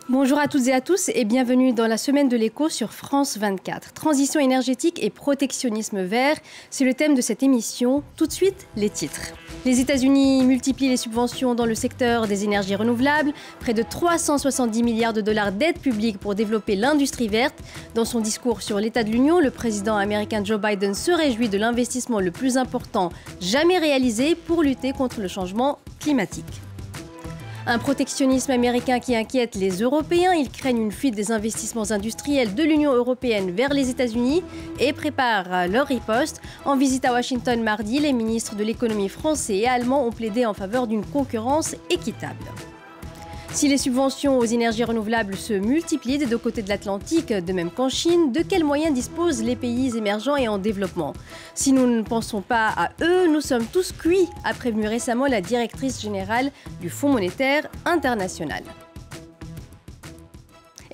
Bonjour à toutes et à tous et bienvenue dans la semaine de l'écho sur France 24. Transition énergétique et protectionnisme vert, c'est le thème de cette émission. Tout de suite, les titres. Les États-Unis multiplient les subventions dans le secteur des énergies renouvelables. Près de 370 milliards de dollars d'aide publique pour développer l'industrie verte. Dans son discours sur l'état de l'Union, le président américain Joe Biden se réjouit de l'investissement le plus important jamais réalisé pour lutter contre le changement climatique. Un protectionnisme américain qui inquiète les Européens. Ils craignent une fuite des investissements industriels de l'Union européenne vers les États-Unis et préparent leur riposte. En visite à Washington mardi, les ministres de l'économie français et allemands ont plaidé en faveur d'une concurrence équitable. Si les subventions aux énergies renouvelables se multiplient des deux côtés de l'Atlantique, de même qu'en Chine, de quels moyens disposent les pays émergents et en développement? Si nous ne pensons pas à eux, nous sommes tous cuits, a prévenu récemment la directrice générale du Fonds monétaire international.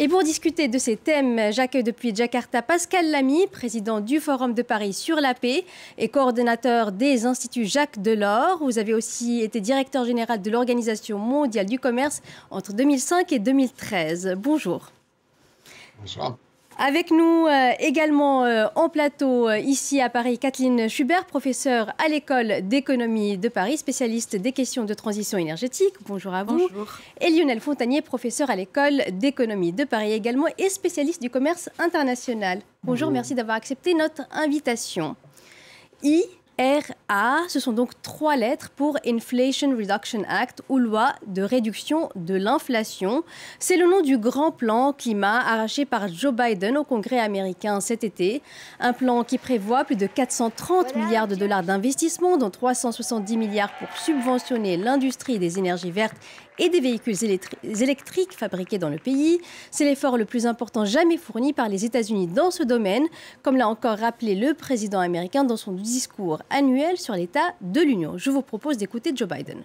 Et pour discuter de ces thèmes, j'accueille depuis Jakarta Pascal Lamy, président du Forum de Paris sur la paix et coordonnateur des Instituts Jacques Delors. Vous avez aussi été directeur général de l'Organisation mondiale du commerce entre 2005 et 2013. Bonjour. Bonsoir. Avec nous également en plateau ici à Paris, Kathleen Schubert, professeure à l'école d'économie de Paris, spécialiste des questions de transition énergétique. Bonjour à vous. Bonjour. Et Lionel Fontanier, professeur à l'école d'économie de Paris également et spécialiste du commerce international. Bonjour, merci d'avoir accepté notre invitation. IRA, ce sont donc 3 lettres pour Inflation Reduction Act ou loi de réduction de l'inflation. C'est le nom du grand plan climat arraché par Joe Biden au Congrès américain cet été. Un plan qui prévoit plus de 430 milliards de dollars d'investissement, dont 370 milliards pour subventionner l'industrie des énergies vertes et des véhicules électriques fabriqués dans le pays. C'est l'effort le plus important jamais fourni par les États-Unis dans ce domaine, comme l'a encore rappelé le président américain dans son discours annuel sur l'état de l'Union. Je vous propose d'écouter Joe Biden.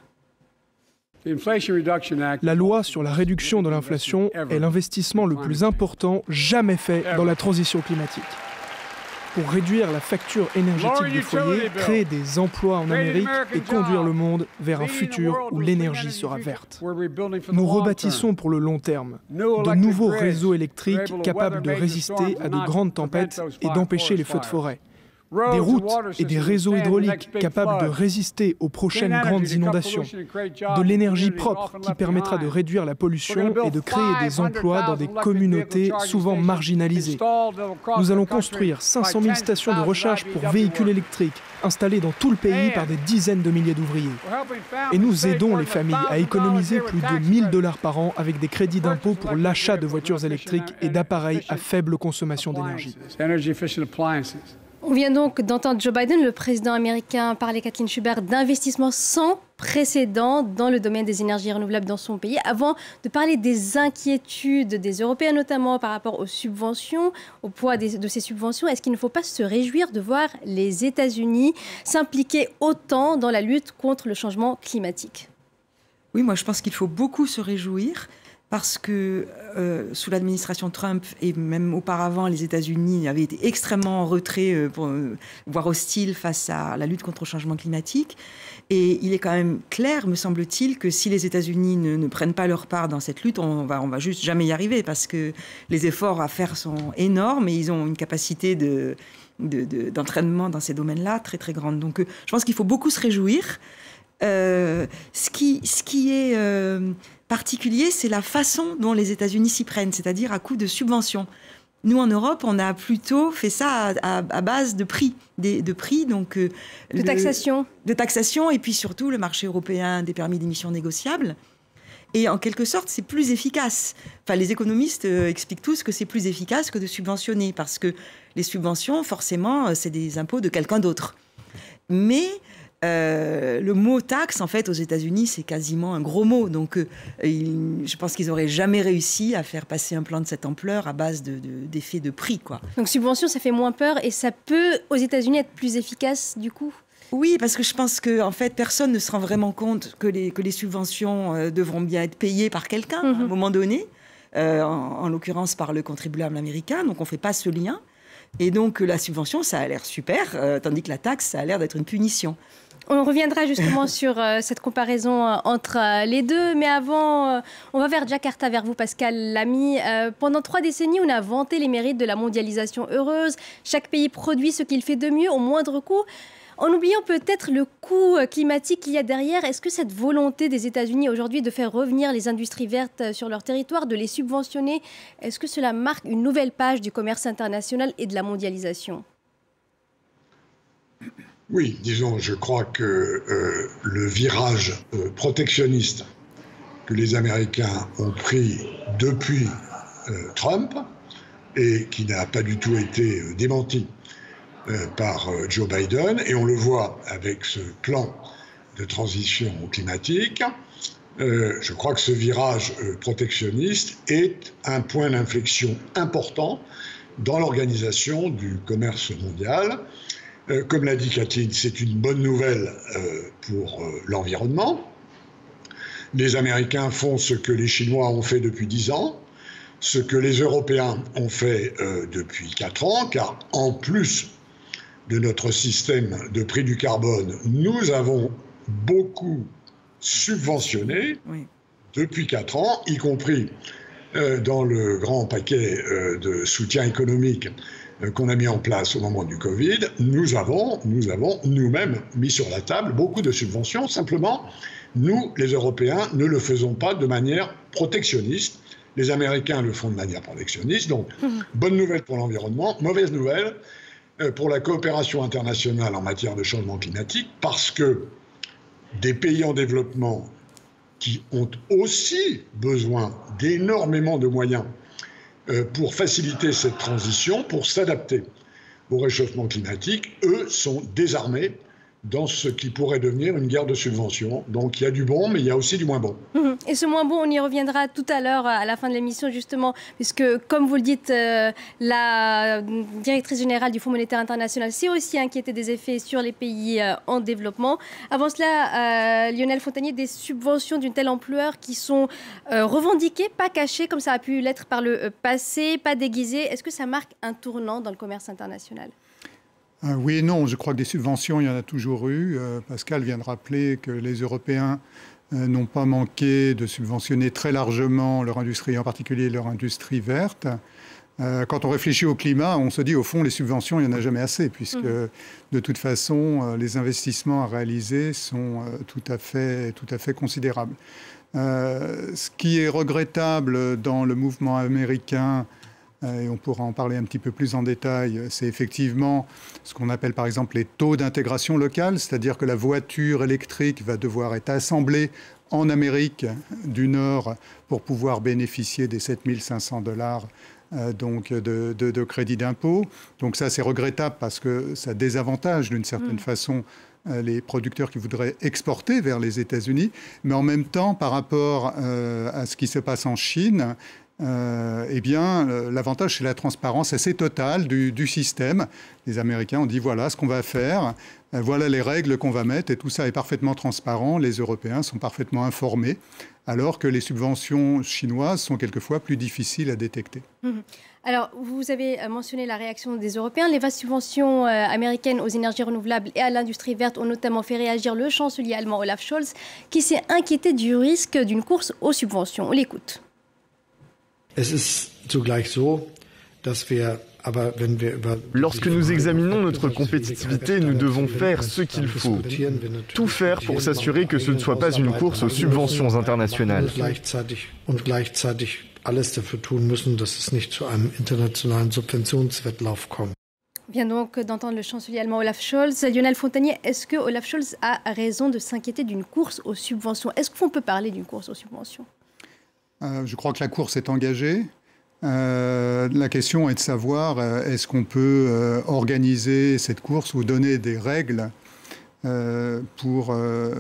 La loi sur la réduction de l'inflation est l'investissement le plus important jamais fait dans la transition climatique. Pour réduire la facture énergétique des foyers, créer des emplois en Amérique et conduire le monde vers un futur où l'énergie sera verte. Nous rebâtissons pour le long terme de nouveaux réseaux électriques capables de résister à de grandes tempêtes et d'empêcher les feux de forêt. Des routes et des réseaux hydrauliques capables de résister aux prochaines grandes inondations. De l'énergie propre qui permettra de réduire la pollution et de créer des emplois dans des communautés souvent marginalisées. Nous allons construire 500 000 stations de recharge pour véhicules électriques installées dans tout le pays par des dizaines de milliers d'ouvriers. Et nous aidons les familles à économiser plus de 1 000 $ par an avec des crédits d'impôt pour l'achat de voitures électriques et d'appareils à faible consommation d'énergie. On vient donc d'entendre Joe Biden, le président américain, parler, Kathleen Schubert, d'investissements sans précédent dans le domaine des énergies renouvelables dans son pays. Avant de parler des inquiétudes des Européens, notamment par rapport aux subventions, au poids de ces subventions, est-ce qu'il ne faut pas se réjouir de voir les États-Unis s'impliquer autant dans la lutte contre le changement climatique? Oui, moi je pense qu'il faut beaucoup se réjouir. Parce que sous l'administration Trump et même auparavant, les États-Unis avaient été extrêmement en retrait, voire hostiles face à la lutte contre le changement climatique. Et il est quand même clair, me semble-t-il, que si les États-Unis ne prennent pas leur part dans cette lutte, on va juste jamais y arriver parce que les efforts à faire sont énormes et ils ont une capacité d'entraînement dans ces domaines-là très très grande. Donc je pense qu'il faut beaucoup se réjouir. Ce qui est particulier, c'est la façon dont les États-Unis s'y prennent, c'est-à-dire à coup de subventions. Nous, en Europe, on a plutôt fait ça à base de prix, donc de taxation. De taxation, et puis surtout le marché européen des permis d'émission négociables. Et en quelque sorte, c'est plus efficace. Enfin, les économistes expliquent tous que c'est plus efficace que de subventionner, parce que les subventions, forcément, c'est des impôts de quelqu'un d'autre. Mais le mot taxe, en fait, aux États-Unis, c'est quasiment un gros mot. Donc, je pense qu'ils n'auraient jamais réussi à faire passer un plan de cette ampleur à base d'effets de prix, quoi. Donc, subvention, ça fait moins peur et ça peut, aux États-Unis, être plus efficace, du coup? Oui, parce que je pense que, en fait, personne ne se rend vraiment compte que les subventions devront bien être payées par quelqu'un à un moment donné, en l'occurrence par le contribuable américain. Donc, on ne fait pas ce lien. Et donc, la subvention, ça a l'air super, tandis que la taxe, ça a l'air d'être une punition. On reviendra justement sur cette comparaison entre les deux. Mais avant, on va vers Jakarta, vers vous, Pascal Lamy. Pendant 3 décennies, on a vanté les mérites de la mondialisation heureuse. Chaque pays produit ce qu'il fait de mieux au moindre coût. En oubliant peut-être le coût climatique qu'il y a derrière, est-ce que cette volonté des États-Unis aujourd'hui de faire revenir les industries vertes sur leur territoire, de les subventionner, est-ce que cela marque une nouvelle page du commerce international et de la mondialisation ? Oui, disons, je crois que le virage protectionniste que les Américains ont pris depuis Trump et qui n'a pas du tout été démenti par Joe Biden, et on le voit avec ce plan de transition climatique. Je crois que ce virage protectionniste est un point d'inflexion important dans l'organisation du commerce mondial. Comme l'a dit Kathleen, c'est une bonne nouvelle pour l'environnement. Les Américains font ce que les Chinois ont fait depuis 10 ans, ce que les Européens ont fait depuis 4 ans, car en plus de notre système de prix du carbone, nous avons beaucoup subventionné depuis 4 ans, y compris dans le grand paquet de soutien économique qu'on a mis en place au moment du Covid. Nous avons nous-mêmes mis sur la table beaucoup de subventions. Simplement, nous, les Européens, ne le faisons pas de manière protectionniste. Les Américains le font de manière protectionniste. Donc, bonne nouvelle pour l'environnement, mauvaise nouvelle pour la coopération internationale en matière de changement climatique, parce que des pays en développement qui ont aussi besoin d'énormément de moyens pour faciliter cette transition, pour s'adapter au réchauffement climatique, eux sont désarmés dans ce qui pourrait devenir une guerre de subventions. Donc il y a du bon, mais il y a aussi du moins bon. Et ce moins bon, on y reviendra tout à l'heure, à la fin de l'émission, justement, puisque, comme vous le dites, la directrice générale du Fonds monétaire international s'est aussi inquiétée des effets sur les pays en développement. Avant cela, Lionel Fontagné, des subventions d'une telle ampleur qui sont revendiquées, pas cachées, comme ça a pu l'être par le passé, pas déguisées. Est-ce que ça marque un tournant dans le commerce international ? Oui et non, je crois que des subventions, il y en a toujours eu. Pascal vient de rappeler que les Européens n'ont pas manqué de subventionner très largement leur industrie, en particulier leur industrie verte. Quand on réfléchit au climat, on se dit au fond, les subventions, il n'y en a jamais assez, puisque de toute façon, les investissements à réaliser sont tout à fait considérables. Ce qui est regrettable dans le mouvement américain, et on pourra en parler un petit peu plus en détail, c'est effectivement ce qu'on appelle par exemple les taux d'intégration locale, c'est-à-dire que la voiture électrique va devoir être assemblée en Amérique du Nord pour pouvoir bénéficier des $7 500 donc de crédit d'impôt. Donc ça, c'est regrettable parce que ça désavantage d'une certaine façon les producteurs qui voudraient exporter vers les États-Unis. Mais en même temps, par rapport à ce qui se passe en Chine, eh bien, l'avantage, c'est la transparence assez totale du système. Les Américains ont dit, voilà ce qu'on va faire, voilà les règles qu'on va mettre, et tout ça est parfaitement transparent. Les Européens sont parfaitement informés, alors que les subventions chinoises sont quelquefois plus difficiles à détecter. Alors, vous avez mentionné la réaction des Européens. Les vastes subventions américaines aux énergies renouvelables et à l'industrie verte ont notamment fait réagir le chancelier allemand Olaf Scholz, qui s'est inquiété du risque d'une course aux subventions. On l'écoute. Lorsque nous examinons notre compétitivité, nous devons faire ce qu'il faut. Tout faire pour s'assurer que ce ne soit pas une course aux subventions internationales. On vient donc d'entendre le chancelier allemand Olaf Scholz. Lionel Fontagné, est-ce que Olaf Scholz a raison de s'inquiéter d'une course aux subventions ? Est-ce qu'on peut parler d'une course aux subventions ? Je crois que la course est engagée. La question est de savoir est-ce qu'on peut organiser cette course ou donner des règles pour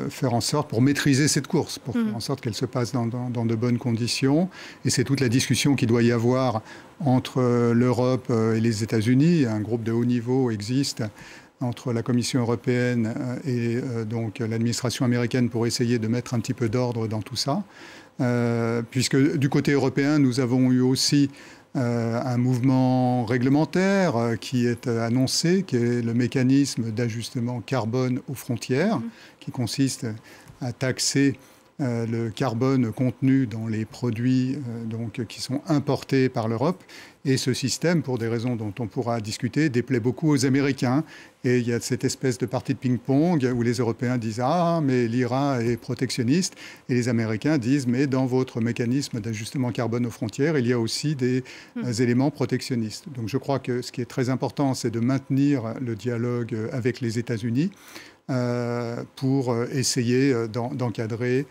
faire en sorte, pour maîtriser cette course, pour faire en sorte qu'elle se passe dans de bonnes conditions. Et c'est toute la discussion qu'il doit y avoir entre l'Europe et les États-Unis. Un groupe de haut niveau existe entre la Commission européenne et donc l'administration américaine pour essayer de mettre un petit peu d'ordre dans tout ça. Puisque du côté européen, nous avons eu aussi un mouvement réglementaire qui est annoncé, qui est le mécanisme d'ajustement carbone aux frontières, qui consiste à taxer le carbone contenu dans les produits qui sont importés par l'Europe. Et ce système, pour des raisons dont on pourra discuter, déplaît beaucoup aux Américains. Et il y a cette espèce de partie de ping-pong où les Européens disent « Ah, mais l'IRA est protectionniste » et les Américains disent « Mais dans votre mécanisme d'ajustement carbone aux frontières, il y a aussi des éléments protectionnistes. » Donc je crois que ce qui est très important, c'est de maintenir le dialogue avec les États-Unis pour essayer d'encadrer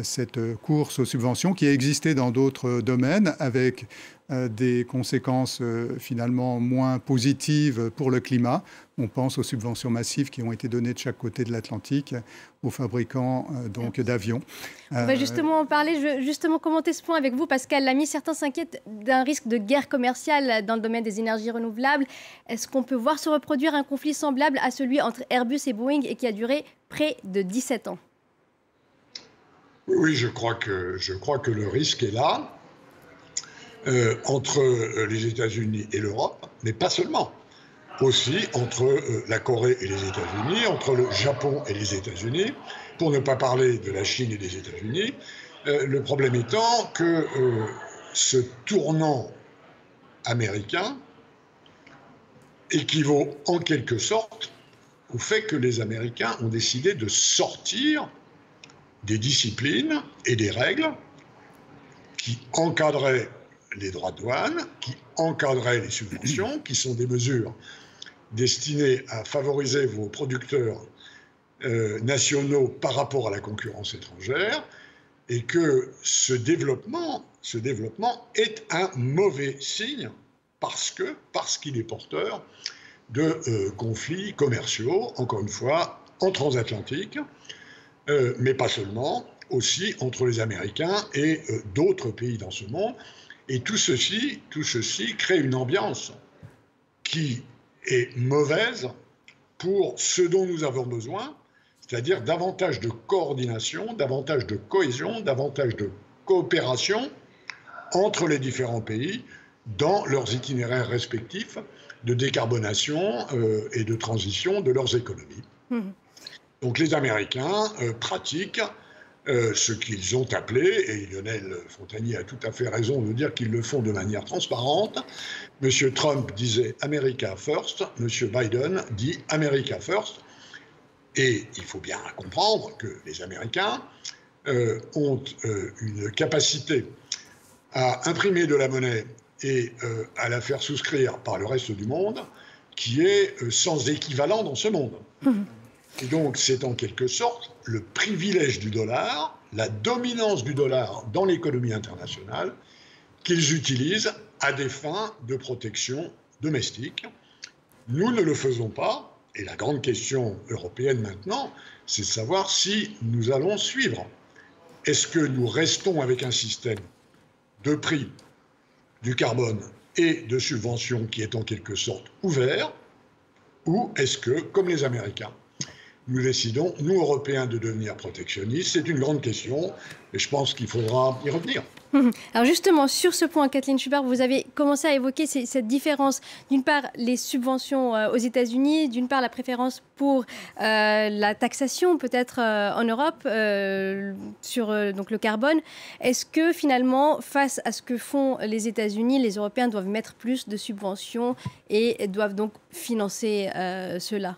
cette course aux subventions qui a existé dans d'autres domaines avec des conséquences finalement moins positives pour le climat. On pense aux subventions massives qui ont été données de chaque côté de l'Atlantique aux fabricants d'avions. On va justement en parler, justement commenter ce point avec vous, Pascal Lamy. Certains s'inquiètent d'un risque de guerre commerciale dans le domaine des énergies renouvelables. Est-ce qu'on peut voir se reproduire un conflit semblable à celui entre Airbus et Boeing et qui a duré près de 17 ans? Oui, je crois que le risque est là, entre les États-Unis et l'Europe, mais pas seulement. Aussi entre la Corée et les États-Unis, entre le Japon et les États-Unis, pour ne pas parler de la Chine et des États-Unis. Le problème étant que ce tournant américain équivaut en quelque sorte au fait que les Américains ont décidé de sortir des disciplines et des règles qui encadraient les droits de douane, qui encadraient les subventions, qui sont des mesures destinées à favoriser vos producteurs nationaux par rapport à la concurrence étrangère, et que ce développement est un mauvais signe parce qu'il est porteur de conflits commerciaux, encore une fois, en transatlantique, mais pas seulement, aussi entre les Américains et d'autres pays dans ce monde. Et tout ceci crée une ambiance qui est mauvaise pour ce dont nous avons besoin, c'est-à-dire davantage de coordination, davantage de cohésion, davantage de coopération entre les différents pays dans leurs itinéraires respectifs de décarbonation et de transition de leurs économies. Donc les Américains pratiquent ce qu'ils ont appelé, et Lionel Fontagnier a tout à fait raison de dire qu'ils le font de manière transparente. M. Trump disait « America first », M. Biden dit « America first ». Et il faut bien comprendre que les Américains ont une capacité à imprimer de la monnaie et à la faire souscrire par le reste du monde qui est sans équivalent dans ce monde. Et donc, c'est en quelque sorte le privilège du dollar, la dominance du dollar dans l'économie internationale qu'ils utilisent à des fins de protection domestique. Nous ne le faisons pas, et la grande question européenne maintenant, c'est de savoir si nous allons suivre. Est-ce que nous restons avec un système de prix du carbone et de subventions qui est en quelque sorte ouvert, ou est-ce que, comme les Américains, nous décidons, nous Européens, de devenir protectionnistes? C'est une grande question et je pense qu'il faudra y revenir. Alors justement, sur ce point, Kathleen Schubert, vous avez commencé à évoquer cette différence. D'une part, les subventions aux États-Unis, d'une part, la préférence pour la taxation, peut-être en Europe, sur donc le carbone. Est-ce que finalement, face à ce que font les États-Unis, les Européens doivent mettre plus de subventions et doivent donc financer cela?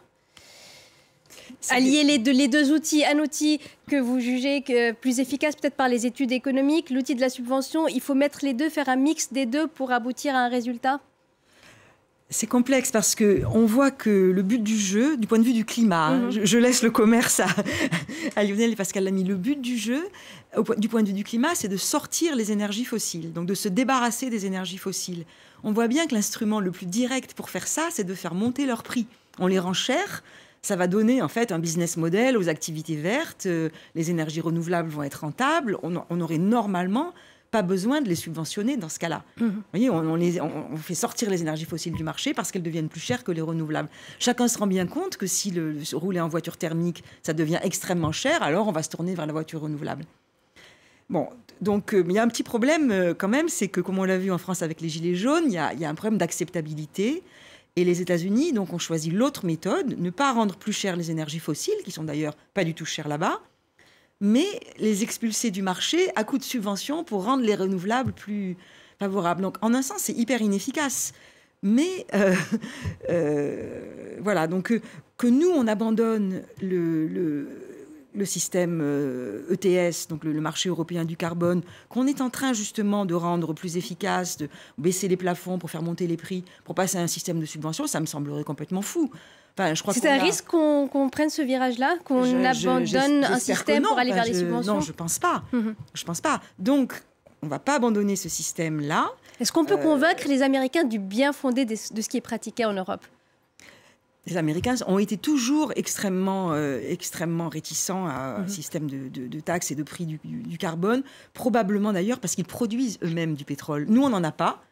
Allier les deux outils, un outil que vous jugez plus efficace peut-être par les études économiques, l'outil de la subvention, il faut mettre les deux, faire un mix des deux pour aboutir à un résultat? C'est complexe parce qu'on voit que le but du jeu, du point de vue du climat, je laisse le commerce à Lionel et Pascal Lamy, le but du jeu, du point de vue du climat, c'est de sortir les énergies fossiles, donc de se débarrasser des énergies fossiles. On voit bien que l'instrument le plus direct pour faire ça, c'est de faire monter leurs prix. On les rend chers. Ça va donner en fait un business model aux activités vertes, les énergies renouvelables vont être rentables, on n'aurait normalement pas besoin de les subventionner dans ce cas-là. Vous voyez, on fait sortir les énergies fossiles du marché parce qu'elles deviennent plus chères que les renouvelables. Chacun se rend bien compte que si rouler en voiture thermique, ça devient extrêmement cher, alors on va se tourner vers la voiture renouvelable. Bon, donc il y a un petit problème quand même, c'est que comme on l'a vu en France avec les Gilets jaunes, il y a un problème d'acceptabilité. Et les États-Unis donc, ont choisi l'autre méthode, ne pas rendre plus chères les énergies fossiles, qui sont d'ailleurs pas du tout chères là-bas, mais les expulser du marché à coup de subventions pour rendre les renouvelables plus favorables. Donc en un sens, c'est hyper inefficace. Mais voilà, donc que nous, on abandonne le système ETS, donc le marché européen du carbone, qu'on est en train justement de rendre plus efficace, de baisser les plafonds pour faire monter les prix, pour passer à un système de subvention, ça me semblerait complètement fou. Enfin, c'est un risque qu'on prenne ce virage-là, qu'on abandonne un système pour aller vers les subventions? Non, je ne pense pas. Je pense pas. Donc, on ne va pas abandonner ce système-là. Est-ce qu'on peut convaincre les Américains du bien fondé de ce qui est pratiqué en Europe? Les Américains ont été toujours extrêmement réticents à un système de taxes et de prix du carbone, probablement d'ailleurs parce qu'ils produisent eux-mêmes du pétrole. Nous, on n'en a pas.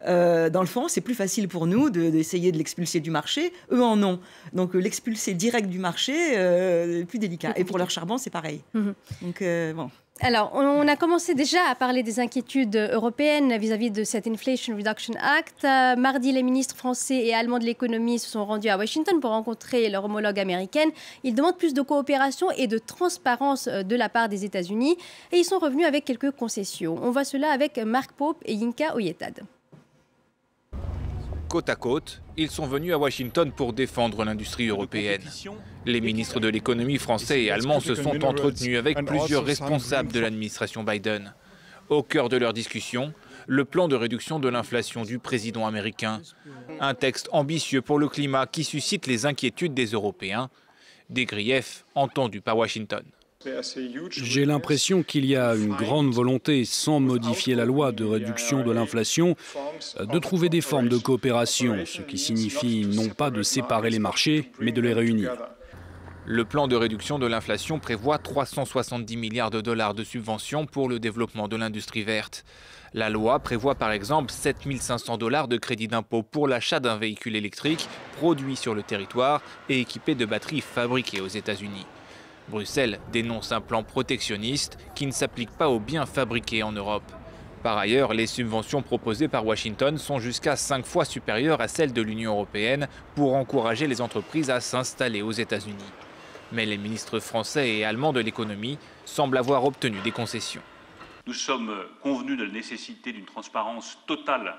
Dans le fond, c'est plus facile pour nous d'essayer de l'expulser du marché. Eux en ont. Donc l'expulser direct du marché est plus délicat. Et pour leur charbon, c'est pareil. Donc bon. Alors, on a commencé déjà à parler des inquiétudes européennes vis-à-vis de cet Inflation Reduction Act. Mardi, les ministres français et allemands de l'économie se sont rendus à Washington pour rencontrer leur homologue américaine. Ils demandent plus de coopération et de transparence de la part des États-Unis. Et ils sont revenus avec quelques concessions. On voit cela avec Mark Pope et Yinka Oyetad. Côte à côte, ils sont venus à Washington pour défendre l'industrie européenne. Les ministres de l'économie français et allemands se sont entretenus avec plusieurs responsables de l'administration Biden. Au cœur de leur discussion, le plan de réduction de l'inflation du président américain. Un texte ambitieux pour le climat qui suscite les inquiétudes des Européens, des griefs entendus par Washington. J'ai l'impression qu'il y a une grande volonté, sans modifier la loi de réduction de l'inflation, de trouver des formes de coopération, ce qui signifie non pas de séparer les marchés, mais de les réunir. Le plan de réduction de l'inflation prévoit 370 milliards de dollars de subventions pour le développement de l'industrie verte. La loi prévoit par exemple 7 500 $ de crédit d'impôt pour l'achat d'un véhicule électrique produit sur le territoire et équipé de batteries fabriquées aux États-Unis. Bruxelles dénonce un plan protectionniste qui ne s'applique pas aux biens fabriqués en Europe. Par ailleurs, les subventions proposées par Washington sont jusqu'à 5 fois supérieures à celles de l'Union européenne pour encourager les entreprises à s'installer aux États-Unis. Mais les ministres français et allemands de l'économie semblent avoir obtenu des concessions. Nous sommes convenus de la nécessité d'une transparence totale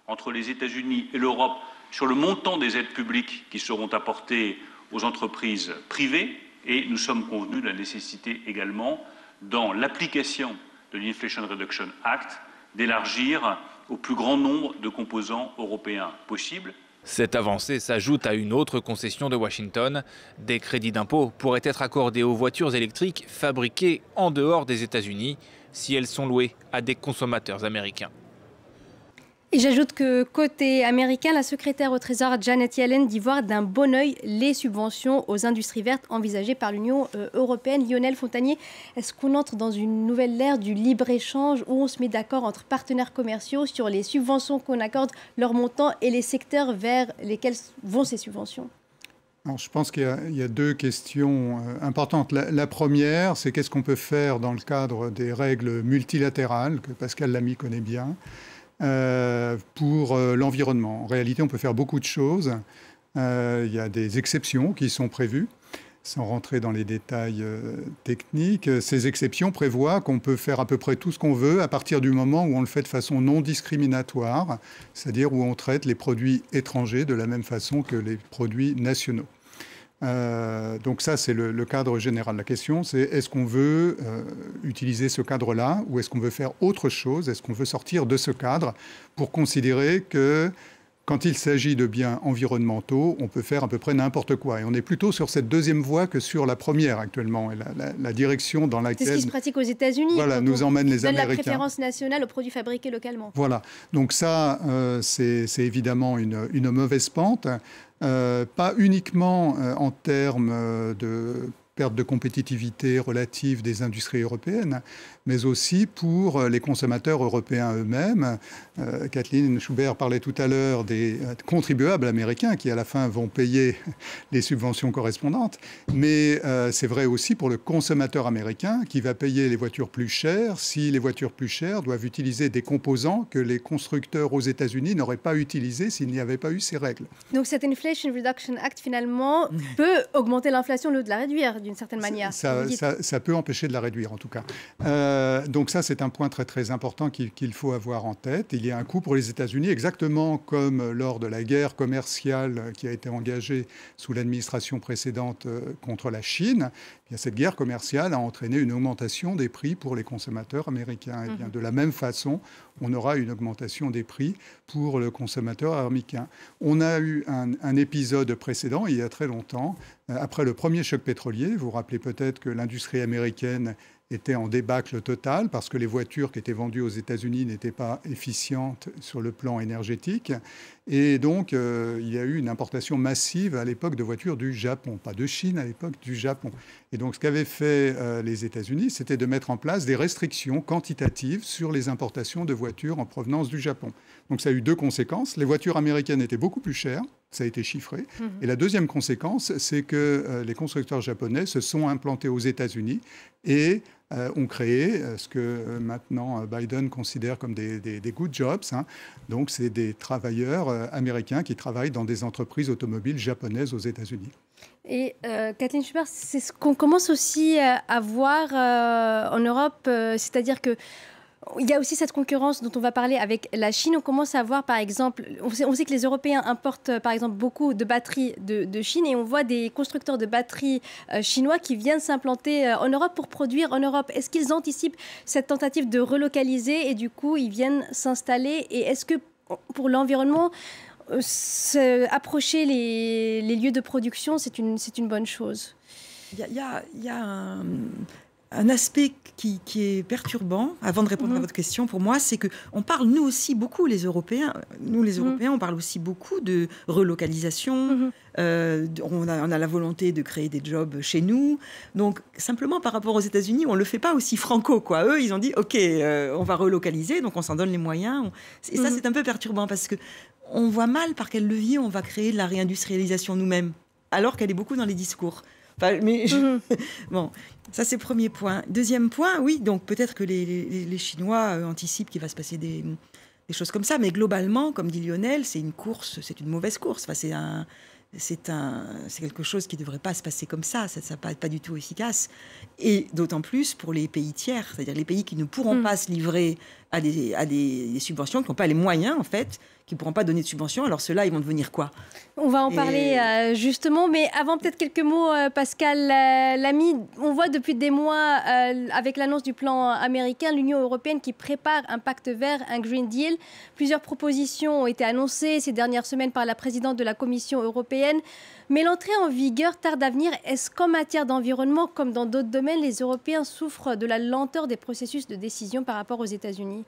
entre les États-Unis et l'Europe sur le montant des aides publiques qui seront apportées aux entreprises privées. Et nous sommes convenus de la nécessité également, dans l'application de l'Inflation Reduction Act, d'élargir au plus grand nombre de composants européens possibles. Cette avancée s'ajoute à une autre concession de Washington. Des crédits d'impôt pourraient être accordés aux voitures électriques fabriquées en dehors des États-Unis si elles sont louées à des consommateurs américains. Et j'ajoute que côté américain, la secrétaire au Trésor Janet Yellen dit voir d'un bon œil les subventions aux industries vertes envisagées par l'Union européenne. Lionel Fontanier, est-ce qu'on entre dans une nouvelle ère du libre-échange où on se met d'accord entre partenaires commerciaux sur les subventions qu'on accorde, leur montant et les secteurs vers lesquels vont ces subventions? Alors, je pense qu'il y a deux questions importantes. La première, c'est qu'est-ce qu'on peut faire dans le cadre des règles multilatérales, que Pascal Lamy connaît bien, pour l'environnement. En réalité, on peut faire beaucoup de choses. Il y a des exceptions qui sont prévues, sans rentrer dans les détails techniques. Ces exceptions prévoient qu'on peut faire à peu près tout ce qu'on veut à partir du moment où on le fait de façon non discriminatoire, c'est-à-dire où on traite les produits étrangers de la même façon que les produits nationaux. Donc ça, c'est le cadre général. La question, c'est est-ce qu'on veut utiliser ce cadre-là ou est-ce qu'on veut faire autre chose? Est-ce qu'on veut sortir de ce cadre pour considérer que quand il s'agit de biens environnementaux, on peut faire à peu près n'importe quoi. Et on est plutôt sur cette deuxième voie que sur la première actuellement. Et la direction dans laquelle... C'est ce qui se pratique aux États-Unis. Voilà, nous emmènent les Américains. La préférence nationale aux produits fabriqués localement. Voilà. Donc ça, c'est évidemment une mauvaise pente. Pas uniquement en termes de perte de compétitivité relative des industries européennes, mais aussi pour les consommateurs européens eux-mêmes. Kathleen Schubert parlait tout à l'heure des contribuables américains qui, à la fin, vont payer les subventions correspondantes. Mais c'est vrai aussi pour le consommateur américain qui va payer les voitures plus chères si les voitures plus chères doivent utiliser des composants que les constructeurs aux États-Unis n'auraient pas utilisés s'il n'y avait pas eu ces règles. Donc cet Inflation Reduction Act, finalement, peut augmenter l'inflation au lieu de la réduire, d'une certaine manière. Ça peut empêcher de la réduire, en tout cas. Donc ça, c'est un point très, très important qu'il faut avoir en tête. Il y a un coût pour les États-Unis, exactement comme lors de la guerre commerciale qui a été engagée sous l'administration précédente contre la Chine. Bien, cette guerre commerciale a entraîné une augmentation des prix pour les consommateurs américains. Et bien, de la même façon, on aura une augmentation des prix pour le consommateur américain. On a eu un épisode précédent, il y a très longtemps, après le premier choc pétrolier. Vous vous rappelez peut-être que l'industrie américaine était en débâcle total parce que les voitures qui étaient vendues aux États-Unis n'étaient pas efficientes sur le plan énergétique. Et donc, il y a eu une importation massive à l'époque de voitures du Japon, pas de Chine, à l'époque du Japon. Et donc, ce qu'avaient fait les États-Unis, c'était de mettre en place des restrictions quantitatives sur les importations de voitures en provenance du Japon. Donc, ça a eu deux conséquences. Les voitures américaines étaient beaucoup plus chères. Ça a été chiffré. Et la deuxième conséquence, c'est que les constructeurs japonais se sont implantés aux États-Unis et ont créé ce que maintenant Biden considère comme des good jobs. Donc, c'est des travailleurs américains qui travaillent dans des entreprises automobiles japonaises aux États-Unis. Et Kathleen Schubert, c'est ce qu'on commence aussi à voir en Europe, c'est-à-dire que il y a aussi cette concurrence dont on va parler avec la Chine. On commence à voir, par exemple, on sait que les Européens importent, par exemple, beaucoup de batteries de Chine et on voit des constructeurs de batteries chinois qui viennent s'implanter en Europe pour produire en Europe. Est-ce qu'ils anticipent cette tentative de relocaliser et du coup, ils viennent s'installer? Et est-ce que pour l'environnement, approcher les lieux de production, c'est une bonne chose? Il y a un aspect qui est perturbant, avant de répondre à votre question, pour moi, c'est qu'on parle, nous aussi, beaucoup, les Européens, on parle aussi beaucoup de relocalisation, on a la volonté de créer des jobs chez nous. Donc, simplement, par rapport aux États-Unis, on ne le fait pas aussi franco, quoi. Eux, ils ont dit, OK, on va relocaliser, donc on s'en donne les moyens. Et ça, c'est un peu perturbant, parce qu'on voit mal par quel levier on va créer de la réindustrialisation nous-mêmes, alors qu'elle est beaucoup dans les discours. Enfin, bon, ça c'est le premier point. Deuxième point, oui, donc peut-être que les Chinois anticipent qu'il va se passer des choses comme ça, mais globalement, comme dit Lionel, c'est une course, c'est une mauvaise course. Enfin, c'est quelque chose qui ne devrait pas se passer comme ça. Ça ne va pas du tout efficace. Et d'autant plus pour les pays tiers, c'est-à-dire les pays qui ne pourront pas se livrer à des subventions, qui n'ont pas les moyens, en fait, qui ne pourront pas donner de subventions. Alors ceux-là, ils vont devenir quoi? On va en parler justement, mais avant peut-être quelques mots, Pascal Lamy. On voit depuis des mois, avec l'annonce du plan américain, l'Union européenne qui prépare un pacte vert, un Green Deal. Plusieurs propositions ont été annoncées ces dernières semaines par la présidente de la Commission européenne. Mais l'entrée en vigueur tarde à venir. Est-ce qu'en matière d'environnement, comme dans d'autres domaines, les Européens souffrent de la lenteur des processus de décision par rapport aux États-Unis?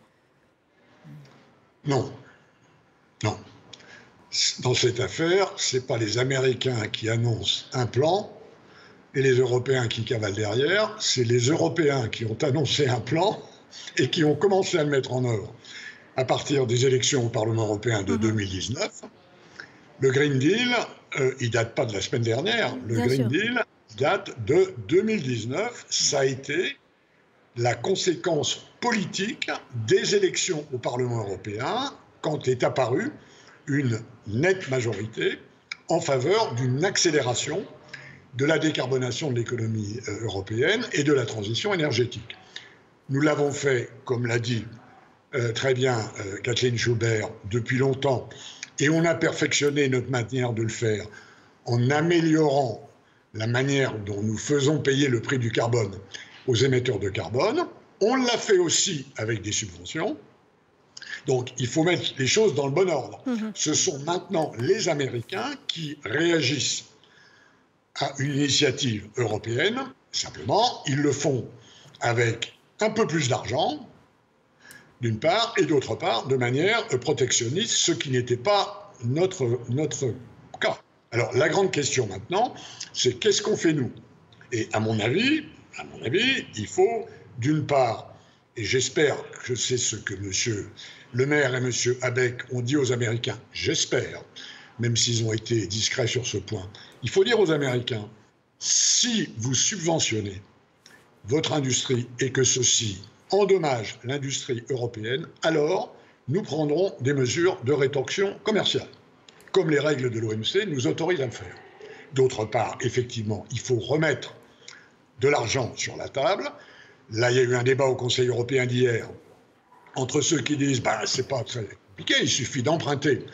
Non. Non. Dans cette affaire, ce n'est pas les Américains qui annoncent un plan et les Européens qui cavalent derrière. C'est les Européens qui ont annoncé un plan et qui ont commencé à le mettre en œuvre à partir des élections au Parlement européen de 2019. Le Green Deal, il ne date pas de la semaine dernière. Le Green Deal date de 2019. Ça a été la conséquence politique des élections au Parlement européen quand est apparue une nette majorité en faveur d'une accélération de la décarbonation de l'économie européenne et de la transition énergétique. Nous l'avons fait, comme l'a dit très bien Kathleen Schubert, depuis longtemps, et on a perfectionné notre manière de le faire en améliorant la manière dont nous faisons payer le prix du carbone aux émetteurs de carbone. On l'a fait aussi avec des subventions. Donc, il faut mettre les choses dans le bon ordre. Ce sont maintenant les Américains qui réagissent à une initiative européenne. Simplement, ils le font avec un peu plus d'argent, d'une part, et d'autre part, de manière protectionniste, ce qui n'était pas notre cas. Alors, la grande question maintenant, c'est qu'est-ce qu'on fait nous? Et à mon avis, il faut, d'une part, et j'espère que c'est ce que M. Le Maire et M. Habeck ont dit aux Américains, j'espère, même s'ils ont été discrets sur ce point, il faut dire aux Américains, si vous subventionnez votre industrie et que ceci endommage l'industrie européenne, alors nous prendrons des mesures de rétorsion commerciale, comme les règles de l'OMC nous autorisent à le faire. D'autre part, effectivement, il faut remettre de l'argent sur la table. Là, il y a eu un débat au Conseil européen d'hier entre ceux qui disent c'est pas très compliqué, il suffit d'emprunter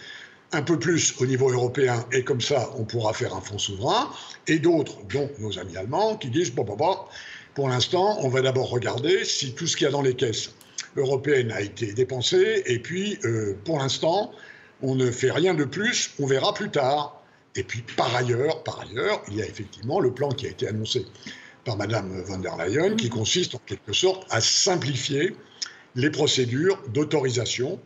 un peu plus au niveau européen et comme ça, on pourra faire un fonds souverain. Et d'autres, donc nos amis allemands, qui disent pour l'instant, on va d'abord regarder si tout ce qu'il y a dans les caisses européennes a été dépensé. Et puis, pour l'instant, on ne fait rien de plus, on verra plus tard. Et puis, par ailleurs, il y a effectivement le plan qui a été annoncé par Mme von der Leyen, qui consiste en quelque sorte à simplifier les procédures d'autorisation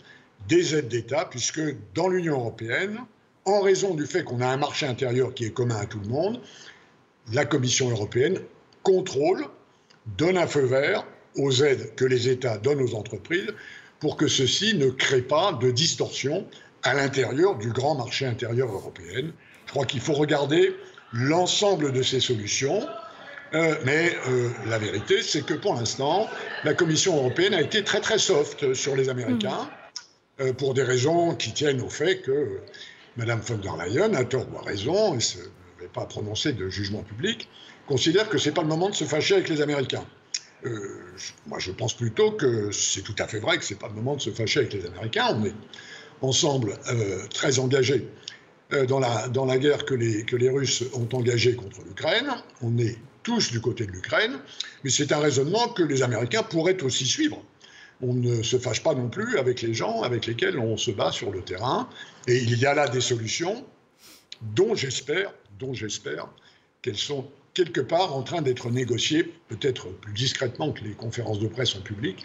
des aides d'État, puisque dans l'Union européenne, en raison du fait qu'on a un marché intérieur qui est commun à tout le monde, la Commission européenne contrôle, donne un feu vert aux aides que les États donnent aux entreprises pour que ceci ne crée pas de distorsion à l'intérieur du grand marché intérieur européen. Je crois qu'il faut regarder l'ensemble de ces solutions. Mais la vérité, c'est que pour l'instant, la Commission européenne a été très très soft sur les Américains, pour des raisons qui tiennent au fait que Mme von der Leyen, à tort ou à raison, et je ne vais pas prononcer de jugement public, considère que ce n'est pas le moment de se fâcher avec les Américains. Moi, je pense plutôt que c'est tout à fait vrai que ce n'est pas le moment de se fâcher avec les Américains. On est ensemble très engagés dans la guerre que les Russes ont engagée contre l'Ukraine. On est tous du côté de l'Ukraine, mais c'est un raisonnement que les Américains pourraient aussi suivre. On ne se fâche pas non plus avec les gens avec lesquels on se bat sur le terrain. Et il y a là des solutions dont j'espère qu'elles sont quelque part en train d'être négociées, peut-être plus discrètement que les conférences de presse en public,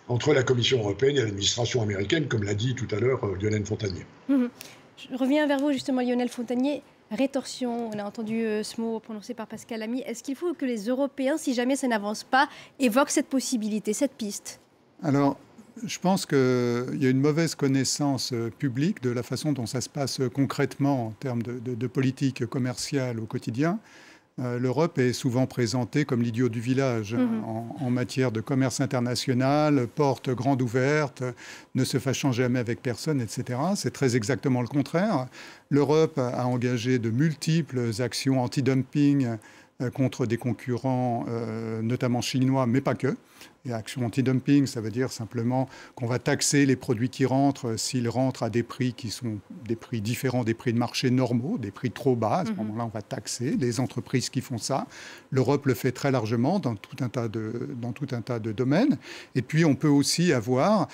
entre la Commission européenne et l'administration américaine, comme l'a dit tout à l'heure Lionel Fontagné. Je reviens vers vous justement, Lionel Fontagné. Rétorsion, on a entendu ce mot prononcé par Pascal Lamy. Est-ce qu'il faut que les Européens, si jamais ça n'avance pas, évoquent cette possibilité, cette piste ? Alors, je pense qu'il y a une mauvaise connaissance publique de la façon dont ça se passe concrètement en termes de politique commerciale au quotidien. L'Europe est souvent présentée comme l'idiot du village en matière de commerce international, porte grande ouverte, ne se fâchant jamais avec personne, etc. C'est très exactement le contraire. L'Europe a engagé de multiples actions anti-dumping contre des concurrents, notamment chinois, mais pas que. Et action anti-dumping, ça veut dire simplement qu'on va taxer les produits qui rentrent s'ils rentrent à des prix qui sont des prix différents des prix de marché normaux, des prix trop bas. À ce moment-là, on va taxer les entreprises qui font ça. L'Europe le fait très largement dans tout un tas de domaines. Et puis, on peut aussi avoir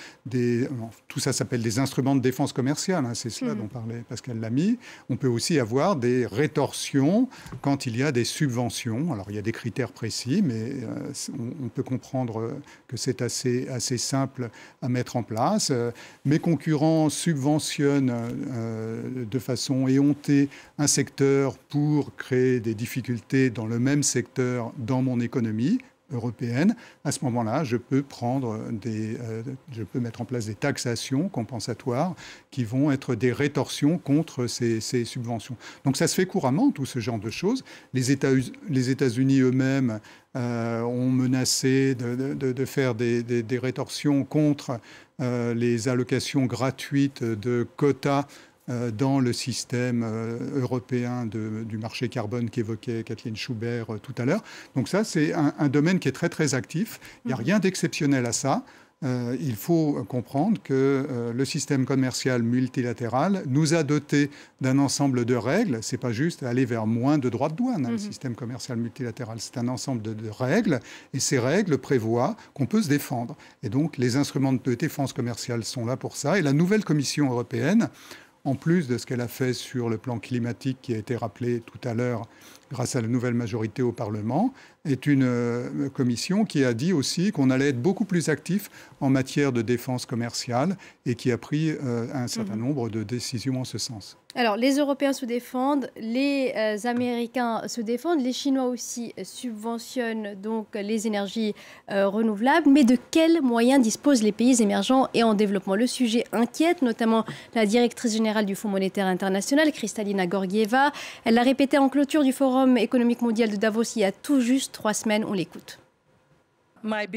tout ça s'appelle des instruments de défense commerciale. C'est cela dont parlait Pascal Lamy. On peut aussi avoir des rétorsions quand il y a des subventions. Alors, il y a des critères précis, mais on peut comprendre que c'est assez simple à mettre en place. Mes concurrents subventionnent de façon éhontée un secteur pour créer des difficultés dans le même secteur dans mon économie européenne. À ce moment-là, je peux mettre en place des taxations compensatoires qui vont être des rétorsions contre ces subventions. Donc ça se fait couramment, tout ce genre de choses. Les États-Unis eux-mêmes ont menacé de faire des rétorsions contre les allocations gratuites de quotas dans le système européen du marché carbone qu'évoquait Kathleen Schubert tout à l'heure. Donc ça, c'est un domaine qui est très, très actif. Il n'y a rien d'exceptionnel à ça. Il faut comprendre que le système commercial multilatéral nous a dotés d'un ensemble de règles. Ce n'est pas juste aller vers moins de droits de douane, le système commercial multilatéral. C'est un ensemble de règles, et ces règles prévoient qu'on peut se défendre. Et donc, les instruments de défense commerciale sont là pour ça. Et la nouvelle Commission européenne, en plus de ce qu'elle a fait sur le plan climatique qui a été rappelé tout à l'heure grâce à la nouvelle majorité au Parlement, est une commission qui a dit aussi qu'on allait être beaucoup plus actif en matière de défense commerciale et qui a pris un certain nombre de décisions en ce sens. Alors, les Européens se défendent, les Américains se défendent, les Chinois aussi subventionnent donc les énergies renouvelables. Mais de quels moyens disposent les pays émergents et en développement? Le sujet inquiète notamment la directrice générale du Fonds monétaire international, Kristalina Georgieva. Elle l'a répété en clôture du Forum économique mondial de Davos il y a tout juste 3 semaines. On l'écoute. Ma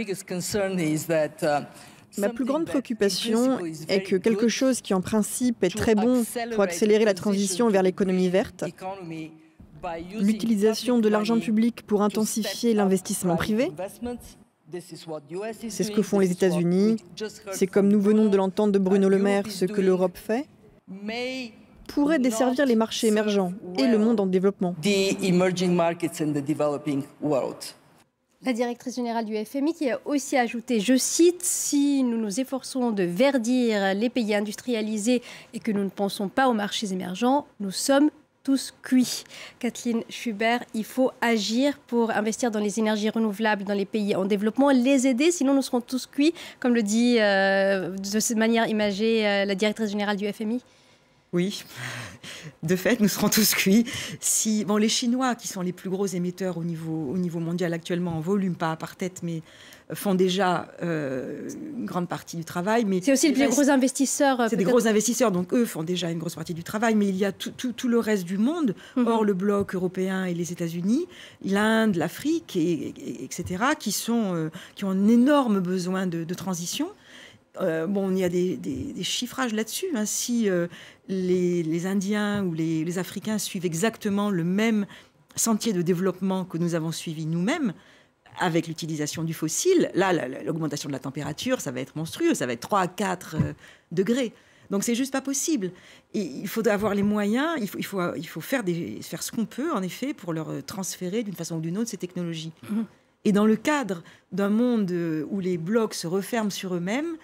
plus grande préoccupation est que quelque chose qui en principe est très bon pour accélérer la transition vers l'économie verte, l'utilisation de l'argent public pour intensifier l'investissement privé, c'est ce que font les États-Unis, c'est comme nous venons de l'entendre de Bruno Le Maire, ce que l'Europe fait, pourrait desservir les marchés émergents et le monde en développement. La directrice générale du FMI qui a aussi ajouté, je cite, « Si nous nous efforçons de verdir les pays industrialisés et que nous ne pensons pas aux marchés émergents, nous sommes tous cuits ». Kathleen Schubert, il faut agir pour investir dans les énergies renouvelables dans les pays en développement, les aider, sinon nous serons tous cuits, comme le dit de cette manière imagée la directrice générale du FMI. Oui, de fait, nous serons tous cuits. Les Chinois, qui sont les plus gros émetteurs au niveau mondial actuellement en volume, pas par tête, mais font déjà une grande partie du travail. C'est aussi les plus gros investisseurs. C'est des gros investisseurs, donc eux font déjà une grosse partie du travail. Mais il y a tout le reste du monde, hors le bloc européen et les États-Unis, l'Inde, l'Afrique, etc., qui ont un énorme besoin de transition. Il y a des chiffrages là-dessus. Hein. Si les Indiens ou les Africains suivent exactement le même sentier de développement que nous avons suivi nous-mêmes, avec l'utilisation du fossile, là, l'augmentation de la température, ça va être monstrueux, ça va être 3 à 4 degrés. Donc, c'est juste pas possible. Et il faut avoir les moyens, il faut faire ce qu'on peut, en effet, pour leur transférer d'une façon ou d'une autre ces technologies. Et dans le cadre d'un monde où les blocs se referment sur eux-mêmes,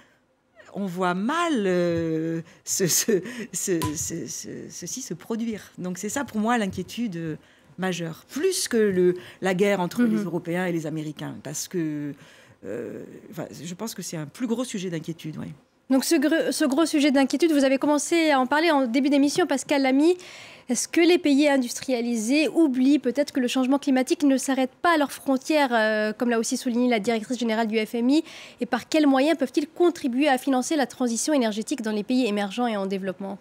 on voit mal ceci se produire. Donc c'est ça pour moi l'inquiétude majeure. Plus que la guerre entre les Européens et les Américains. Parce que je pense que c'est un plus gros sujet d'inquiétude. Ouais. Donc ce gros sujet d'inquiétude, vous avez commencé à en parler en début d'émission, Pascal Lamy. Est-ce que les pays industrialisés oublient peut-être que le changement climatique ne s'arrête pas à leurs frontières, comme l'a aussi souligné la directrice générale du FMI, et par quels moyens peuvent-ils contribuer à financer la transition énergétique dans les pays émergents et en développement?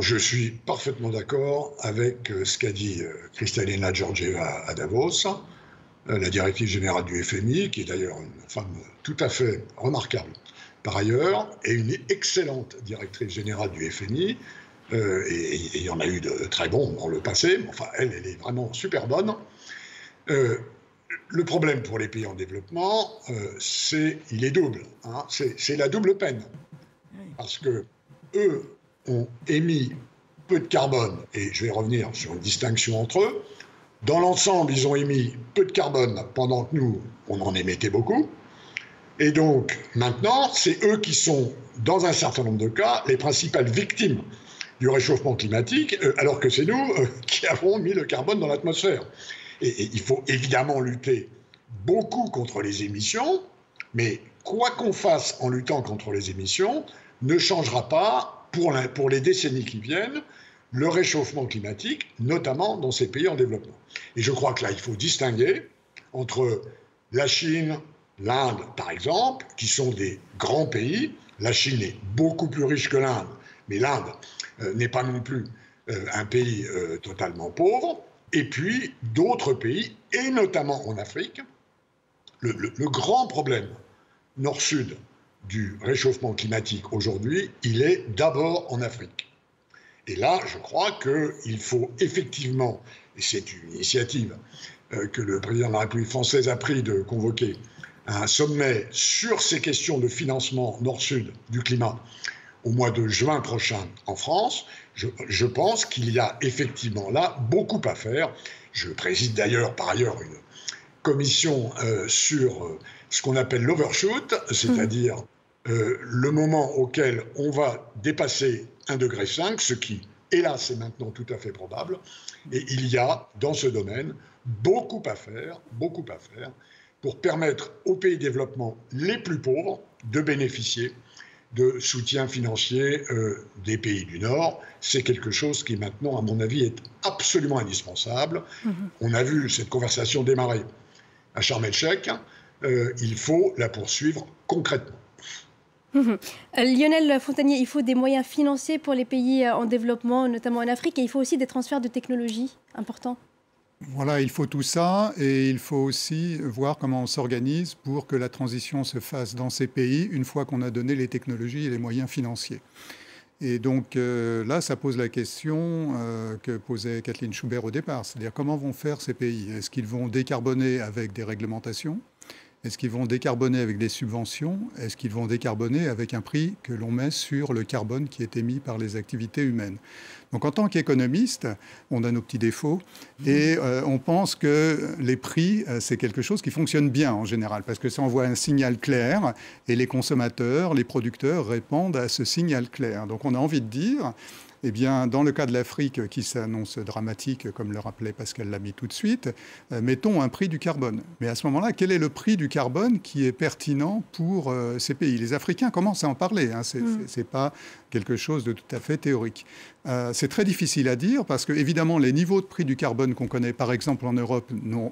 Je suis parfaitement d'accord avec ce qu'a dit Kristalina Georgieva à Davos, la directrice générale du FMI, qui est d'ailleurs une femme tout à fait remarquable par ailleurs, et une excellente directrice générale du FMI, et il y en a eu de très bons dans le passé, mais enfin, elle est vraiment super bonne. Le problème pour les pays en développement, il est double. Hein, c'est la double peine. Parce que eux ont émis peu de carbone, et je vais revenir sur une distinction entre eux. Dans l'ensemble, ils ont émis peu de carbone pendant que nous, on en émettait beaucoup. Et donc, maintenant, c'est eux qui sont, dans un certain nombre de cas, les principales victimes du réchauffement climatique, alors que c'est nous qui avons mis le carbone dans l'atmosphère. Et il faut évidemment lutter beaucoup contre les émissions, mais quoi qu'on fasse en luttant contre les émissions, ne changera pas, pour les décennies qui viennent, le réchauffement climatique, notamment dans ces pays en développement. Et je crois que là, il faut distinguer entre la Chine, l'Inde, par exemple, qui sont des grands pays. La Chine est beaucoup plus riche que l'Inde, mais l'Inde n'est pas non plus un pays totalement pauvre. Et puis d'autres pays, et notamment en Afrique. Le grand problème nord-sud du réchauffement climatique aujourd'hui, il est d'abord en Afrique. Et là, je crois qu'il faut effectivement, et c'est une initiative que le président de la République française a pris de convoquer un sommet sur ces questions de financement nord-sud du climat au mois de juin prochain en France. Je pense qu'il y a effectivement là beaucoup à faire. Je préside d'ailleurs par ailleurs une commission sur ce qu'on appelle l'overshoot, c'est-à-dire le moment auquel on va dépasser 1,5 degré, ce qui Et là, c'est maintenant tout à fait probable. Et il y a, dans ce domaine, beaucoup à faire pour permettre aux pays développement les plus pauvres de bénéficier de soutien financier des pays du Nord. C'est quelque chose qui maintenant, à mon avis, est absolument indispensable. On a vu cette conversation démarrer à Sharm el-Sheikh. Il faut la poursuivre concrètement. Lionel Fontanier, il faut des moyens financiers pour les pays en développement, notamment en Afrique, et il faut aussi des transferts de technologie importants. Voilà, il faut tout ça, et il faut aussi voir comment on s'organise pour que la transition se fasse dans ces pays une fois qu'on a donné les technologies et les moyens financiers. Et donc là, ça pose la question que posait Kathleen Schubert au départ, c'est-à-dire comment vont faire ces pays? Est-ce qu'ils vont décarboner avec des réglementations? Est-ce qu'ils vont décarboner avec des subventions? Est-ce qu'ils vont décarboner avec un prix que l'on met sur le carbone qui est émis par les activités humaines? Donc en tant qu'économiste, on a nos petits défauts et on pense que les prix, c'est quelque chose qui fonctionne bien en général parce que ça envoie un signal clair et les consommateurs, les producteurs répondent à ce signal clair. Donc on a envie de dire... Eh bien, dans le cas de l'Afrique qui s'annonce dramatique, comme le rappelait Pascal Lamy tout de suite, mettons un prix du carbone. Mais à ce moment-là, quel est le prix du carbone qui est pertinent pour ces pays? Les Africains commencent à en parler, hein. C'est pas quelque chose de tout à fait théorique. C'est très difficile à dire parce que, évidemment, les niveaux de prix du carbone qu'on connaît, par exemple en Europe, n'ont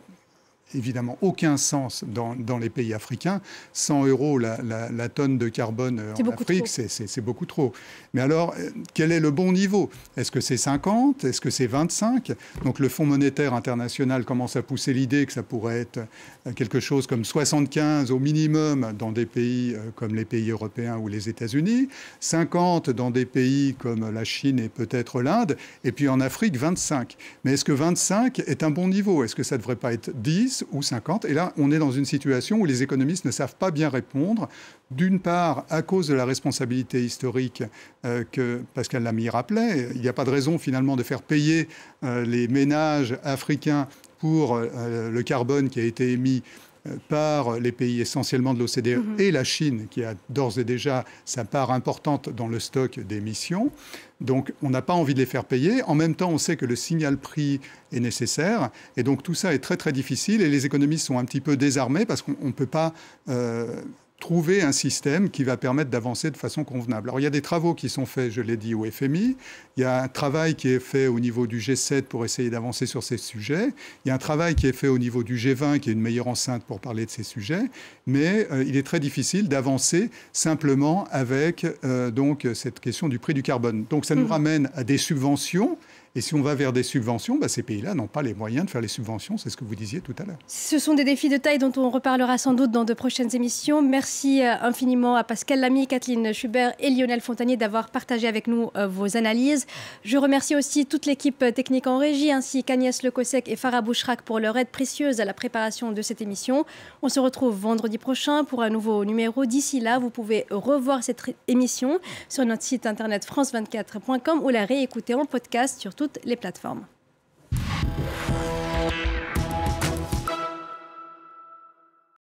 évidemment aucun sens dans les pays africains. 100 € la tonne de carbone en Afrique, c'est beaucoup trop. Mais alors, quel est le bon niveau? Est-ce que c'est 50? Est-ce que c'est 25? Donc le Fonds monétaire international commence à pousser l'idée que ça pourrait être quelque chose comme 75 au minimum dans des pays comme les pays européens ou les États-Unis, 50 dans des pays comme la Chine et peut-être l'Inde, et puis en Afrique, 25. Mais est-ce que 25 est un bon niveau? Est-ce que ça ne devrait pas être 10 ou 50? Et là, on est dans une situation où les économistes ne savent pas bien répondre. D'une part, à cause de la responsabilité historique que Pascal Lamy rappelait, il n'y a pas de raison finalement de faire payer les ménages africains pour le carbone qui a été émis par les pays essentiellement de l'OCDE et la Chine, qui a d'ores et déjà sa part importante dans le stock d'émissions. Donc, on n'a pas envie de les faire payer. En même temps, on sait que le signal prix est nécessaire. Et donc, tout ça est très, très difficile. Et les économistes sont un petit peu désarmés parce qu'on ne peut pas trouver un système qui va permettre d'avancer de façon convenable. Alors, il y a des travaux qui sont faits, je l'ai dit, au FMI. Il y a un travail qui est fait au niveau du G7 pour essayer d'avancer sur ces sujets. Il y a un travail qui est fait au niveau du G20, qui est une meilleure enceinte pour parler de ces sujets. Mais il est très difficile d'avancer simplement avec donc cette question du prix du carbone. Donc, ça nous ramène à des subventions. Et si on va vers des subventions, ces pays-là n'ont pas les moyens de faire les subventions. C'est ce que vous disiez tout à l'heure. Ce sont des défis de taille dont on reparlera sans doute dans de prochaines émissions. Merci infiniment à Pascal Lamy, Kathleen Schubert et Lionel Fontanier d'avoir partagé avec nous vos analyses. Je remercie aussi toute l'équipe technique en régie, ainsi qu'Agnès Lecossec et Farah Bouchrak pour leur aide précieuse à la préparation de cette émission. On se retrouve vendredi prochain pour un nouveau numéro. D'ici là, vous pouvez revoir cette émission sur notre site internet france24.com ou la réécouter en podcast sur toutes les plateformes.